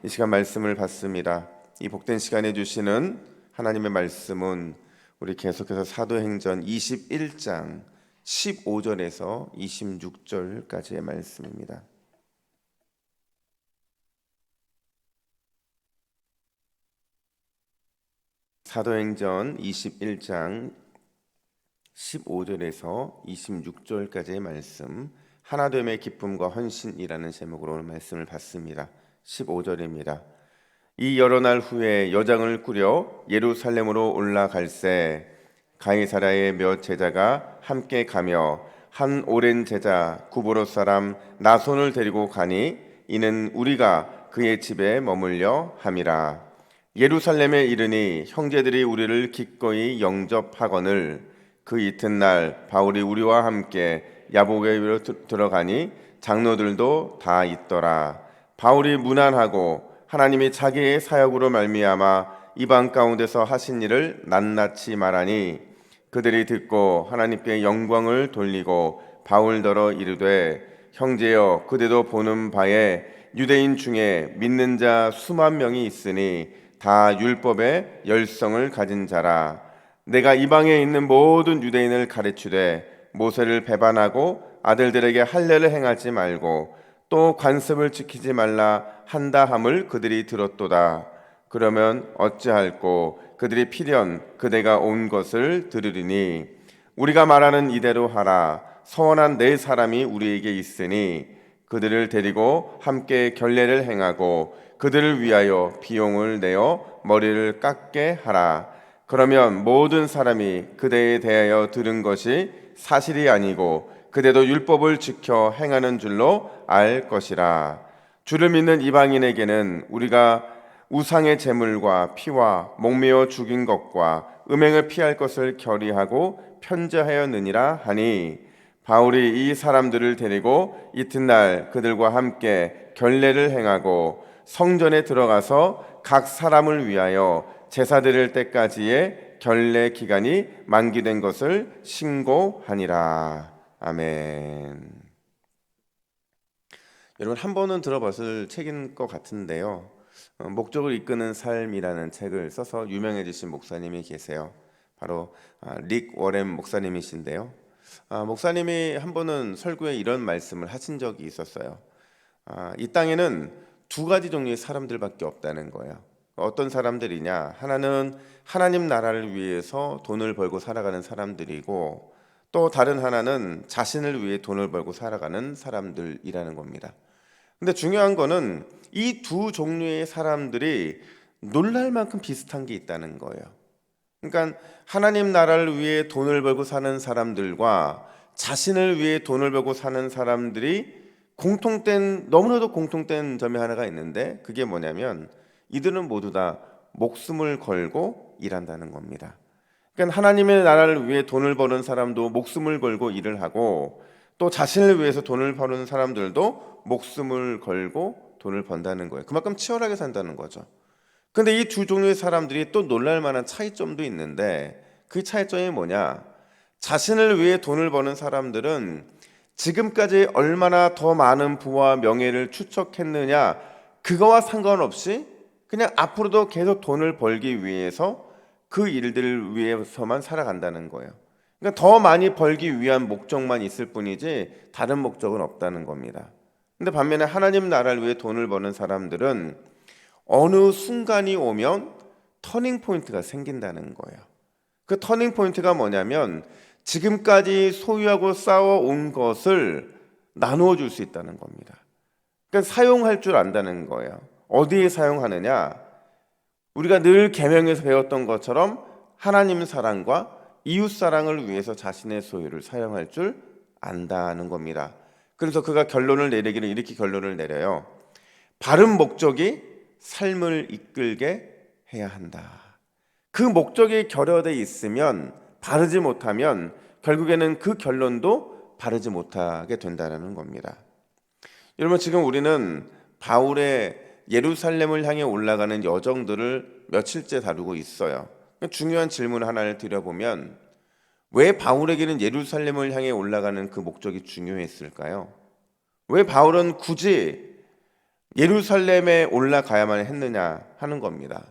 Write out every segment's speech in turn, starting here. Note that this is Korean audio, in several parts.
이 시간 말씀을 받습니다. 이 복된 시간에 주시는 하나님의 말씀은 우리 계속해서 사도행전 21장 15절에서 26절까지의 말씀입니다. 사도행전 21장 15절에서 26절까지의 말씀, 하나됨의 기쁨과 헌신이라는 제목으로 오늘 말씀을 받습니다. 15절입니다. 이 여러 날 후에 여장을 꾸려 예루살렘으로 올라갈새 가이사랴의 몇 제자가 함께 가며 한 오랜 제자 구브로 사람 나손을 데리고 가니 이는 우리가 그의 집에 머물려 함이라. 예루살렘에 이르니 형제들이 우리를 기꺼이 영접하거늘 그 이튿날 바울이 우리와 함께 야보개로 들어가니 장로들도 다 있더라. 바울이 무난하고 하나님이 자기의 사역으로 말미암아 이방 가운데서 하신 일을 낱낱이 말하니 그들이 듣고 하나님께 영광을 돌리고 바울더러 이르되 형제여 그대도 보는 바에 유대인 중에 믿는 자 수만 명이 있으니 다 율법의 열성을 가진 자라. 내가 이방에 있는 모든 유대인을 가르치되 모세를 배반하고 아들들에게 할례를 행하지 말고 또 관습을 지키지 말라 한다 함을 그들이 들었도다. 그러면 어찌할꼬 그들이 필연 그대가 온 것을 들으리니 우리가 말하는 이대로 하라. 서원한 네 사람이 우리에게 있으니 그들을 데리고 함께 결례를 행하고 그들을 위하여 비용을 내어 머리를 깎게 하라. 그러면 모든 사람이 그대에 대하여 들은 것이 사실이 아니고 그대도 율법을 지켜 행하는 줄로 알 것이라. 주를 믿는 이방인에게는 우리가 우상의 제물과 피와 목매어 죽인 것과 음행을 피할 것을 결의하고 편지하였느니라 하니 바울이 이 사람들을 데리고 이튿날 그들과 함께 결례를 행하고 성전에 들어가서 각 사람을 위하여 제사 드릴 때까지의 결례 기간이 만기된 것을 신고하니라. 아멘. 여러분 한 번은 들어봤을 책인 것 같은데요. 목적을 이끄는 삶이라는 책을 써서 유명해지신 목사님이 계세요. 바로 릭 워렌 목사님이신데요. 목사님이 한 번은 설교에 이런 말씀을 하신 적이 있었어요. 이 땅에는 두 가지 종류의 사람들밖에 없다는 거예요. 어떤 사람들이냐? 하나는 하나님 나라를 위해서 돈을 벌고 살아가는 사람들이고 또 다른 하나는 자신을 위해 돈을 벌고 살아가는 사람들이라는 겁니다. 근데 중요한 거는 이 두 종류의 사람들이 놀랄 만큼 비슷한 게 있다는 거예요. 그러니까 하나님 나라를 위해 돈을 벌고 사는 사람들과 자신을 위해 돈을 벌고 사는 사람들이 너무나도 공통된 점이 하나가 있는데 그게 뭐냐면 이들은 모두 다 목숨을 걸고 일한다는 겁니다. 그러니까 하나님의 나라를 위해 돈을 버는 사람도 목숨을 걸고 일을 하고 또 자신을 위해서 돈을 버는 사람들도 목숨을 걸고 돈을 번다는 거예요. 그만큼 치열하게 산다는 거죠. 근데 이 두 종류의 사람들이 또 놀랄 만한 차이점도 있는데 그 차이점이 뭐냐? 자신을 위해 돈을 버는 사람들은 지금까지 얼마나 더 많은 부와 명예를 축적했느냐 그거와 상관없이 그냥 앞으로도 계속 돈을 벌기 위해서 그 일들을 위해서만 살아간다는 거예요. 그러니까 더 많이 벌기 위한 목적만 있을 뿐이지 다른 목적은 없다는 겁니다. 근데 반면에 하나님 나라를 위해 돈을 버는 사람들은 어느 순간이 오면 터닝 포인트가 생긴다는 거예요. 그 터닝 포인트가 뭐냐면 지금까지 소유하고 쌓아온 것을 나누어 줄 수 있다는 겁니다. 그러니까 사용할 줄 안다는 거예요. 어디에 사용하느냐? 우리가 늘 계명에서 배웠던 것처럼 하나님 사랑과 이웃 사랑을 위해서 자신의 소유를 사용할 줄 안다는 겁니다. 그래서 그가 결론을 내리기를 이렇게 결론을 내려요. 바른 목적이 삶을 이끌게 해야 한다. 그 목적이 결여되어 있으면 바르지 못하면 결국에는 그 결론도 바르지 못하게 된다는 겁니다. 여러분 지금 우리는 바울의 예루살렘을 향해 올라가는 여정들을 며칠째 다루고 있어요. 중요한 질문 하나를 드려보면 왜 바울에게는 예루살렘을 향해 올라가는 그 목적이 중요했을까요? 왜 바울은 굳이 예루살렘에 올라가야만 했느냐 하는 겁니다.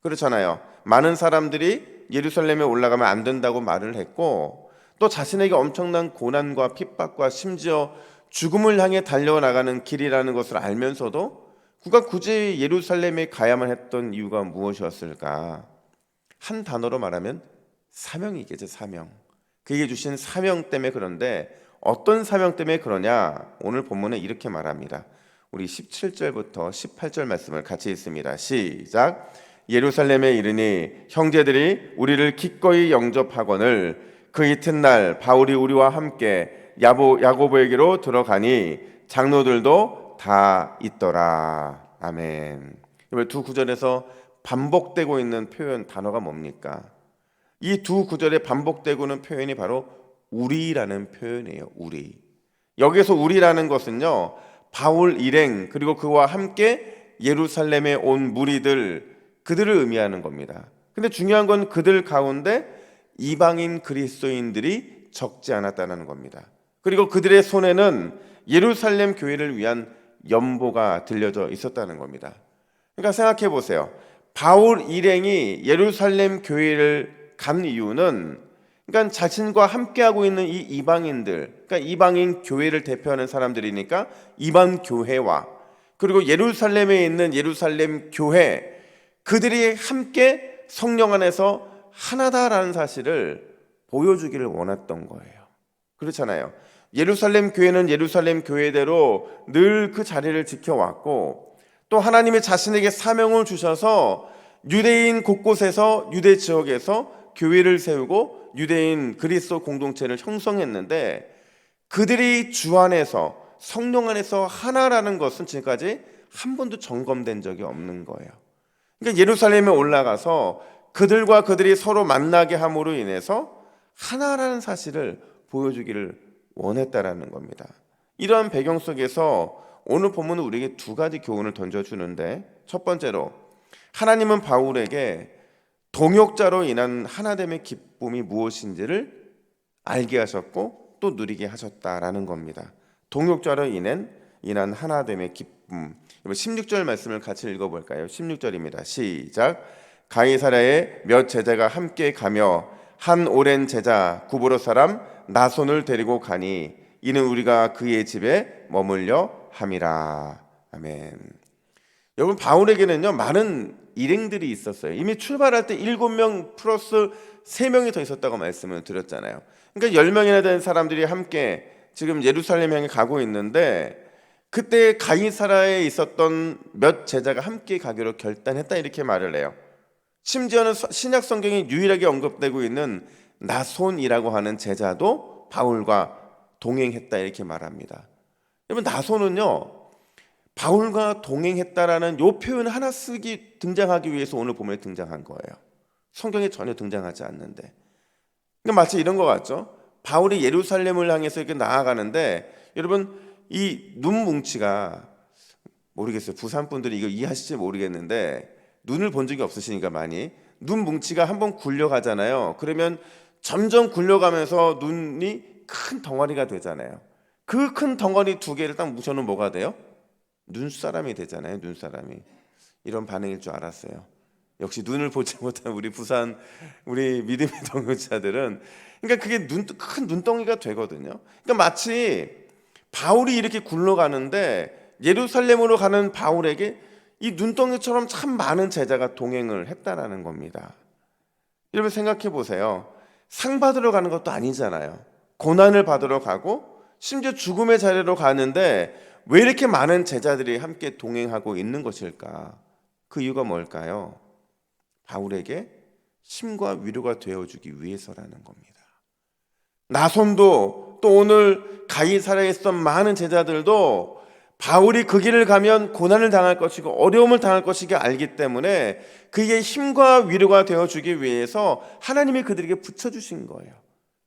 그렇잖아요. 많은 사람들이 예루살렘에 올라가면 안 된다고 말을 했고, 또 자신에게 엄청난 고난과 핍박과 심지어 죽음을 향해 달려나가는 길이라는 것을 알면서도 그가 굳이 예루살렘에 가야만 했던 이유가 무엇이었을까? 한 단어로 말하면 사명이겠죠. 사명. 그에게 주신 사명 때문에. 그런데 어떤 사명 때문에 그러냐? 오늘 본문에 이렇게 말합니다. 우리 17절부터 18절 말씀을 같이 읽습니다. 시작. 예루살렘에 이르니 형제들이 우리를 기꺼이 영접하거늘 그 이튿날 바울이 우리와 함께 야고보에게로 들어가니 장로들도 다 있더라. 아멘. 두 구절에서 반복되고 있는 표현 단어가 뭡니까? 이 두 구절에 반복되고 있는 표현이 바로 우리라는 표현이에요. 우리. 여기서 우리라는 것은요, 바울 일행 그리고 그와 함께 예루살렘에 온 무리들, 그들을 의미하는 겁니다. 근데 중요한 건 그들 가운데 이방인 그리스도인들이 적지 않았다는 겁니다. 그리고 그들의 손에는 예루살렘 교회를 위한 연보가 들려져 있었다는 겁니다. 그러니까 생각해 보세요. 바울 일행이 예루살렘 교회를 간 이유는, 그러니까 자신과 함께하고 있는 이 이방인들, 그러니까 이방인 교회를 대표하는 사람들이니까 이방 교회와 그리고 예루살렘에 있는 예루살렘 교회, 그들이 함께 성령 안에서 하나다라는 사실을 보여주기를 원했던 거예요. 그렇잖아요. 예루살렘 교회는 예루살렘 교회대로 늘 그 자리를 지켜왔고, 또 하나님이 자신에게 사명을 주셔서 유대인 곳곳에서 유대 지역에서 교회를 세우고 유대인 그리스도 공동체를 형성했는데, 그들이 주 안에서 성령 안에서 하나라는 것은 지금까지 한 번도 점검된 적이 없는 거예요. 그러니까 예루살렘에 올라가서 그들과 그들이 서로 만나게 함으로 인해서 하나라는 사실을 보여주기를 원했다라는 겁니다. 이러한 배경 속에서 오늘 본문은 우리에게 두 가지 교훈을 던져주는데, 첫 번째로 하나님은 바울에게 동역자로 인한 하나됨의 기쁨이 무엇인지를 알게 하셨고 또 누리게 하셨다라는 겁니다. 동역자로 인한 하나됨의 기쁨. 16절 말씀을 같이 읽어볼까요? 16절입니다. 시작. 가이사랴에 몇 제자가 함께 가며 한 오랜 제자 구브로 사람 나손을 데리고 가니 이는 우리가 그의 집에 머물려 함이라. 아멘. 여러분, 바울에게는요 많은 일행들이 있었어요. 이미 출발할 때 7명 플러스 3명이 더 있었다고 말씀을 드렸잖아요. 그러니까 10명이나 되는 사람들이 함께 지금 예루살렘 향해 가고 있는데, 그때 가이사랴에 있었던 몇 제자가 함께 가기로 결단했다, 이렇게 말을 해요. 심지어는 신약 성경에 유일하게 언급되고 있는 나손이라고 하는 제자도 바울과 동행했다, 이렇게 말합니다. 여러분, 나손은요 바울과 동행했다라는 요 표현 하나 쓰기 등장하기 위해서 오늘 본문에 등장한 거예요. 성경에 전혀 등장하지 않는데. 그러니까 마치 이런 것 같죠? 바울이 예루살렘을 향해서 이렇게 나아가는데, 여러분 이 눈뭉치가, 모르겠어요, 부산 분들이 이거 이해하실지 모르겠는데 눈을 본 적이 없으시니까 많이, 눈뭉치가 한번 굴려가잖아요. 그러면 점점 굴려가면서 눈이 큰 덩어리가 되잖아요. 그 큰 덩어리 두 개를 딱 묻혀놓으면 뭐가 돼요? 눈사람이 되잖아요. 눈사람이. 이런 반응일 줄 알았어요. 역시 눈을 보지 못한 우리 부산, 우리 믿음의 동역자들은, 그러니까 그게 큰 눈덩이가 되거든요. 그러니까 마치 바울이 이렇게 굴러가는데 예루살렘으로 가는 바울에게 이 눈덩이처럼 참 많은 제자가 동행을 했다라는 겁니다. 여러분 생각해 보세요. 상 받으러 가는 것도 아니잖아요. 고난을 받으러 가고 심지어 죽음의 자리로 가는데 왜 이렇게 많은 제자들이 함께 동행하고 있는 것일까? 그 이유가 뭘까요? 바울에게 힘과 위로가 되어주기 위해서라는 겁니다. 나손도, 또 오늘 가이사랴에 있었던 많은 제자들도 바울이 그 길을 가면 고난을 당할 것이고 어려움을 당할 것이기 알기 때문에 그에게 힘과 위로가 되어주기 위해서 하나님이 그들에게 붙여주신 거예요.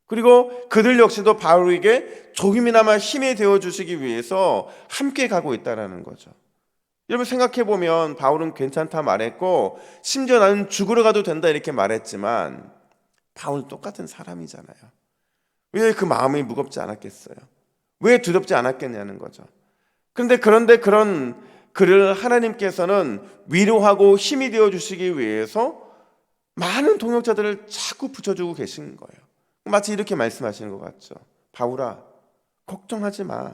그리고 그들 역시도 바울에게 조금이나마 힘이 되어주시기 위해서 함께 가고 있다는 거죠. 여러분 생각해보면 바울은 괜찮다 말했고 심지어 나는 죽으러 가도 된다 이렇게 말했지만 바울은 똑같은 사람이잖아요. 왜 그 마음이 무겁지 않았겠어요? 왜 두렵지 않았겠냐는 거죠. 그런데 그런 그를 하나님께서는 위로하고 힘이 되어 주시기 위해서 많은 동역자들을 자꾸 붙여주고 계신 거예요. 마치 이렇게 말씀하시는 것 같죠. 바울아, 걱정하지 마.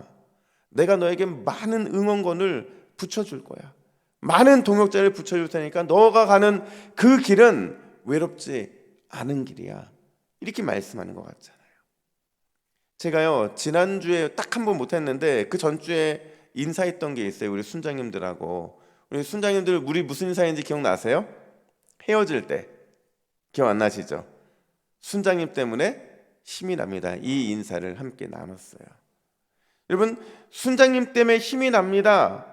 내가 너에게 많은 응원권을 붙여줄 거야. 많은 동역자를 붙여줄 테니까 너가 가는 그 길은 외롭지 않은 길이야. 이렇게 말씀하는 것 같잖아요. 제가요, 지난주에 딱 한 번 못했는데 그 전주에 인사했던 게 있어요. 우리 순장님들하고. 우리 순장님들 우리 무슨 인사인지 기억나세요? 헤어질 때 기억 안 나시죠? 순장님 때문에 힘이 납니다. 이 인사를 함께 나눴어요. 여러분, 순장님 때문에 힘이 납니다.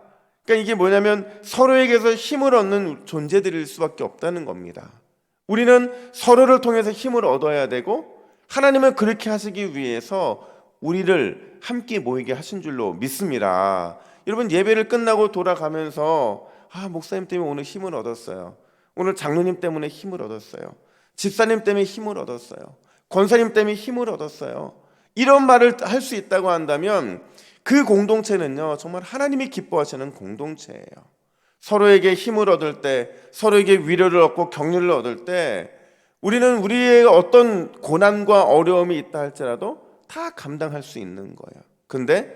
그러니까 이게 뭐냐면 서로에게서 힘을 얻는 존재들일 수밖에 없다는 겁니다. 우리는 서로를 통해서 힘을 얻어야 되고, 하나님은 그렇게 하시기 위해서 우리를 함께 모이게 하신 줄로 믿습니다. 여러분, 예배를 끝나고 돌아가면서 목사님 때문에 오늘 힘을 얻었어요. 오늘 장로님 때문에 힘을 얻었어요. 집사님 때문에 힘을 얻었어요. 권사님 때문에 힘을 얻었어요. 이런 말을 할 수 있다고 한다면 그 공동체는요, 정말 하나님이 기뻐하시는 공동체예요. 서로에게 힘을 얻을 때, 서로에게 위로를 얻고 격려를 얻을 때 우리는 우리의 어떤 고난과 어려움이 있다 할지라도 다 감당할 수 있는 거예요. 근데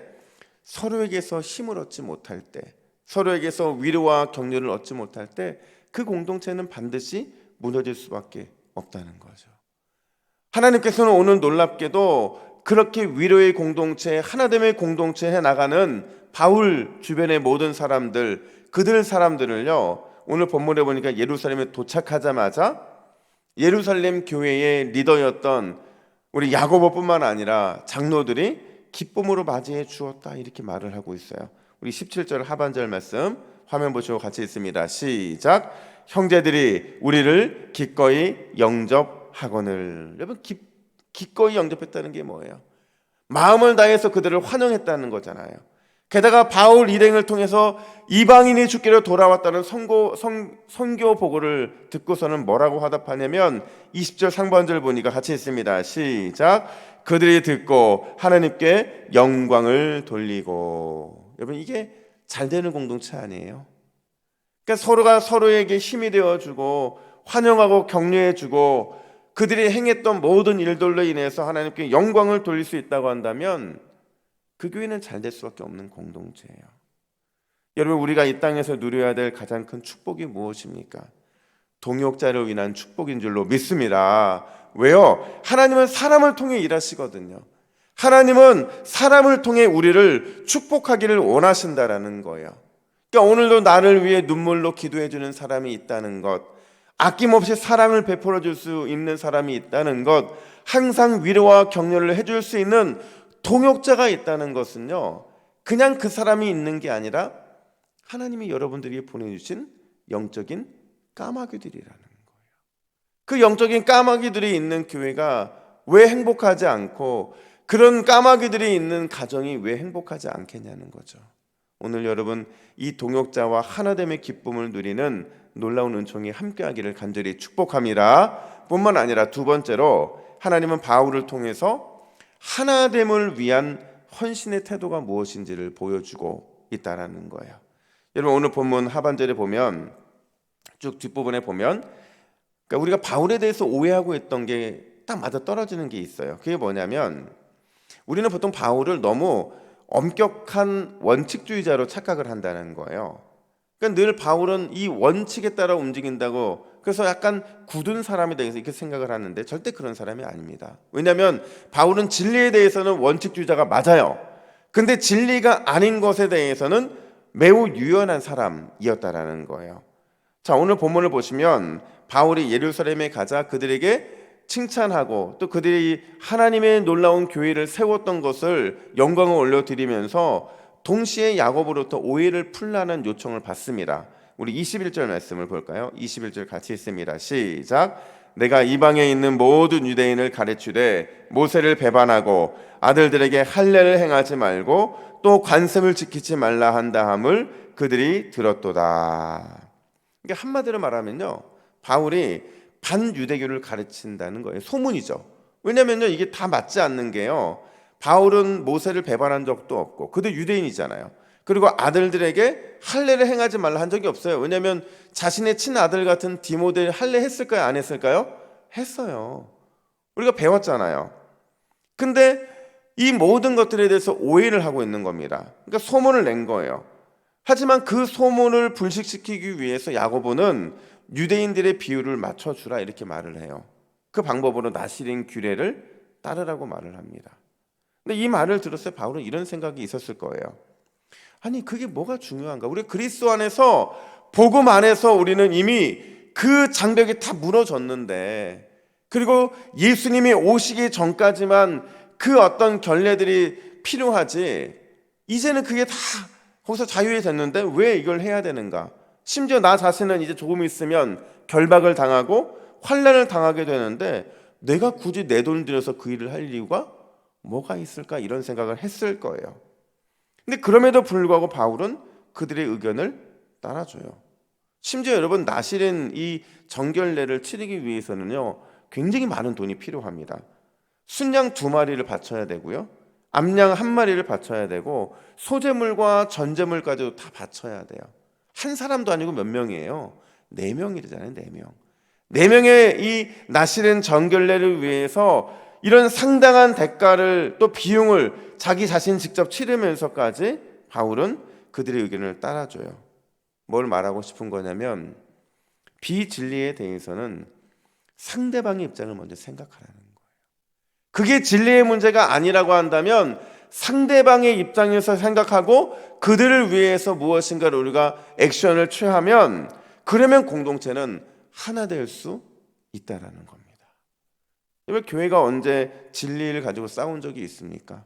서로에게서 힘을 얻지 못할 때, 서로에게서 위로와 격려를 얻지 못할 때 그 공동체는 반드시 무너질 수밖에 없다는 거죠. 하나님께서는 오늘 놀랍게도 그렇게 위로의 공동체, 하나됨의 공동체 해나가는 바울 주변의 모든 사람들, 그들 사람들을요, 오늘 본문에 보니까 예루살렘에 도착하자마자 예루살렘 교회의 리더였던 우리 야고보뿐만 아니라 장로들이 기쁨으로 맞이해 주었다, 이렇게 말을 하고 있어요. 우리 17절 하반절 말씀 화면 보시고 같이 읽습니다. 시작. 형제들이 우리를 기꺼이 영접하거늘. 여러분, 기꺼이 영접했다는 게 뭐예요? 마음을 다해서 그들을 환영했다는 거잖아요. 게다가 바울 일행을 통해서 이방인이 주께로 돌아왔다는 선교 보고를 듣고서는 뭐라고 화답하냐면 20절 상반절 보니까 같이 읽습니다. 시작. 그들이 듣고 하나님께 영광을 돌리고. 여러분, 이게 잘 되는 공동체 아니에요? 그러니까 서로가 서로에게 힘이 되어주고 환영하고 격려해주고 그들이 행했던 모든 일들로 인해서 하나님께 영광을 돌릴 수 있다고 한다면 그 교회는 잘 될 수밖에 없는 공동체예요. 여러분, 우리가 이 땅에서 누려야 될 가장 큰 축복이 무엇입니까? 동역자를 위한 축복인 줄로 믿습니다. 왜요? 하나님은 사람을 통해 일하시거든요. 하나님은 사람을 통해 우리를 축복하기를 원하신다라는 거예요. 그러니까 오늘도 나를 위해 눈물로 기도해 주는 사람이 있다는 것, 아낌없이 사랑을 베풀어 줄 수 있는 사람이 있다는 것, 항상 위로와 격려를 해줄 수 있는 동역자가 있다는 것은요, 그냥 그 사람이 있는 게 아니라 하나님이 여러분들에게 보내주신 영적인 까마귀들이라는 거예요. 그 영적인 까마귀들이 있는 교회가 왜 행복하지 않고 그런 까마귀들이 있는 가정이 왜 행복하지 않겠냐는 거죠. 오늘 여러분, 이 동역자와 하나됨의 기쁨을 누리는 놀라운 은총이 함께하기를 간절히 축복합니다. 뿐만 아니라 두 번째로 하나님은 바울을 통해서 하나됨을 위한 헌신의 태도가 무엇인지를 보여주고 있다는 거예요. 여러분, 오늘 본문 하반절에 보면 쭉 뒷부분에 보면 그러니까 우리가 바울에 대해서 오해하고 있던 게 딱 맞아떨어지는 게 있어요. 그게 뭐냐면 우리는 보통 바울을 너무 엄격한 원칙주의자로 착각을 한다는 거예요. 그러니까 늘 바울은 이 원칙에 따라 움직인다고, 그래서 약간 굳은 사람이 되어서 이렇게 생각을 하는데 절대 그런 사람이 아닙니다. 왜냐하면 바울은 진리에 대해서는 원칙주의자가 맞아요. 근데 진리가 아닌 것에 대해서는 매우 유연한 사람이었다라는 거예요. 자, 오늘 본문을 보시면 바울이 예루살렘에 가자 그들에게 칭찬하고 또 그들이 하나님의 놀라운 교회를 세웠던 것을 영광을 올려드리면서 동시에 야고보로부터 오해를 풀라는 요청을 받습니다. 우리 21절 말씀을 볼까요? 21절 같이 읽습니다. 시작. 내가 이방에 있는 모든 유대인을 가르치되 모세를 배반하고 아들들에게 할례를 행하지 말고 또 관습을 지키지 말라 한다 함을 그들이 들었도다. 그러니까 한마디로 말하면요, 바울이 반유대교를 가르친다는 거예요. 소문이죠. 왜냐면요, 이게 다 맞지 않는 게요, 바울은 모세를 배반한 적도 없고 그도 유대인이잖아요. 그리고 아들들에게 할례를 행하지 말라 한 적이 없어요. 왜냐하면 자신의 친아들 같은 디모데 할례 했을까요? 안 했을까요? 했어요. 우리가 배웠잖아요. 근데 이 모든 것들에 대해서 오해를 하고 있는 겁니다. 그러니까 소문을 낸 거예요. 하지만 그 소문을 불식시키기 위해서 야고보는 유대인들의 비율을 맞춰주라 이렇게 말을 해요. 그 방법으로 나실인 규례를 따르라고 말을 합니다. 근데 이 말을 들었을 때 바울은 이런 생각이 있었을 거예요. 아니 그게 뭐가 중요한가? 우리 그리스도 안에서 복음 안에서 우리는 이미 그 장벽이 다 무너졌는데, 그리고 예수님이 오시기 전까지만 그 어떤 결례들이 필요하지, 이제는 그게 다 거기서 자유해 됐는데 왜 이걸 해야 되는가? 심지어 나 자신은 이제 조금 있으면 결박을 당하고 환난을 당하게 되는데 내가 굳이 내 돈 들여서 그 일을 할 이유가 뭐가 있을까? 이런 생각을 했을 거예요. 근데 그럼에도 불구하고 바울은 그들의 의견을 따라줘요. 심지어 여러분, 나실인 이 정결례를 치르기 위해서는요 굉장히 많은 돈이 필요합니다. 순양 2마리를 바쳐야 되고요, 암양 1마리를 바쳐야 되고, 소재물과 전제물까지도 다 바쳐야 돼요. 한 사람도 아니고 몇 명이에요? 4명이잖아요. 4명. 4명의 이 나실인 정결례를 위해서 이런 상당한 대가를, 또 비용을 자기 자신 직접 치르면서까지 바울은 그들의 의견을 따라줘요. 뭘 말하고 싶은 거냐면, 비진리에 대해서는 상대방의 입장을 먼저 생각하라는 거예요. 그게 진리의 문제가 아니라고 한다면 상대방의 입장에서 생각하고 그들을 위해서 무엇인가를 우리가 액션을 취하면, 그러면 공동체는 하나 될 수 있다라는 겁니다. 여러분, 교회가 언제 진리를 가지고 싸운 적이 있습니까?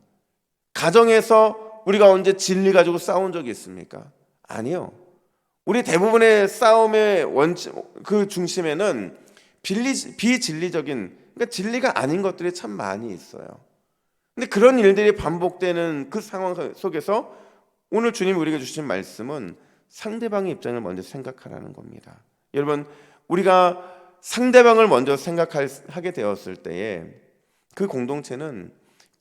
가정에서 우리가 언제 진리 가지고 싸운 적이 있습니까? 아니요. 우리 대부분의 싸움의 그 중심에는 비진리적인, 그러니까 진리가 아닌 것들이 참 많이 있어요. 근데 그런 일들이 반복되는 그 상황 속에서 오늘 주님이 우리에게 주신 말씀은 상대방의 입장을 먼저 생각하라는 겁니다. 여러분, 우리가 상대방을 먼저 생각하게 되었을 때에 그 공동체는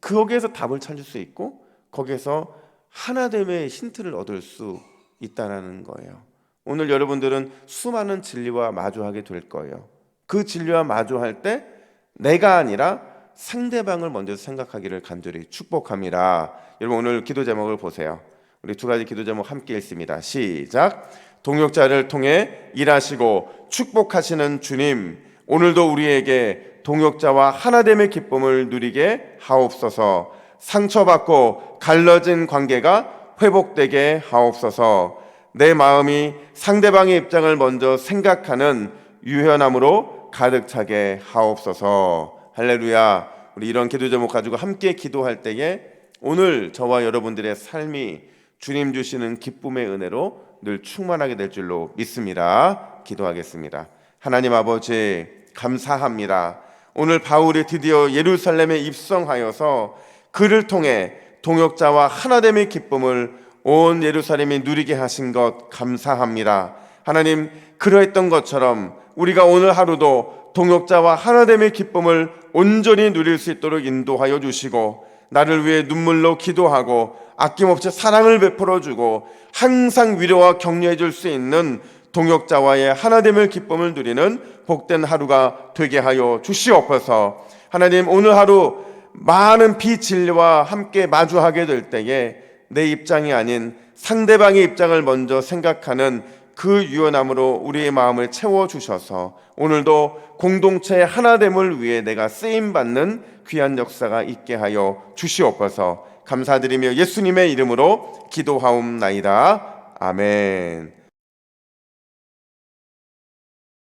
거기에서 답을 찾을 수 있고 거기에서 하나됨의 힌트를 얻을 수 있다는 거예요. 오늘 여러분들은 수많은 진리와 마주하게 될 거예요. 그 진리와 마주할 때 내가 아니라 상대방을 먼저 생각하기를 간절히 축복합니다. 여러분, 오늘 기도 제목을 보세요. 우리 2가지 기도 제목 함께 읽습니다. 시작. 동역자를 통해 일하시고 축복하시는 주님, 오늘도 우리에게 동역자와 하나됨의 기쁨을 누리게 하옵소서. 상처받고 갈라진 관계가 회복되게 하옵소서. 내 마음이 상대방의 입장을 먼저 생각하는 유연함으로 가득 차게 하옵소서. 할렐루야. 우리 이런 기도 제목 가지고 함께 기도할 때에 오늘 저와 여러분들의 삶이 주님 주시는 기쁨의 은혜로 늘 충만하게 될 줄로 믿습니다. 기도하겠습니다. 하나님 아버지, 감사합니다. 오늘 바울이 드디어 예루살렘에 입성하여서 그를 통해 동역자와 하나됨의 기쁨을 온 예루살렘이 누리게 하신 것 감사합니다. 하나님, 그러했던 것처럼 우리가 오늘 하루도 동역자와 하나됨의 기쁨을 온전히 누릴 수 있도록 인도하여 주시고, 나를 위해 눈물로 기도하고 아낌없이 사랑을 베풀어 주고 항상 위로와 격려해 줄 수 있는 동역자와의 하나됨의 기쁨을 누리는 복된 하루가 되게 하여 주시옵소서. 하나님, 오늘 하루 많은 비진리와 함께 마주하게 될 때에 내 입장이 아닌 상대방의 입장을 먼저 생각하는 그 유연함으로 우리의 마음을 채워주셔서 오늘도 공동체의 하나됨을 위해 내가 쓰임받는 귀한 역사가 있게 하여 주시옵소서. 감사드리며 예수님의 이름으로 기도하옵나이다. 아멘.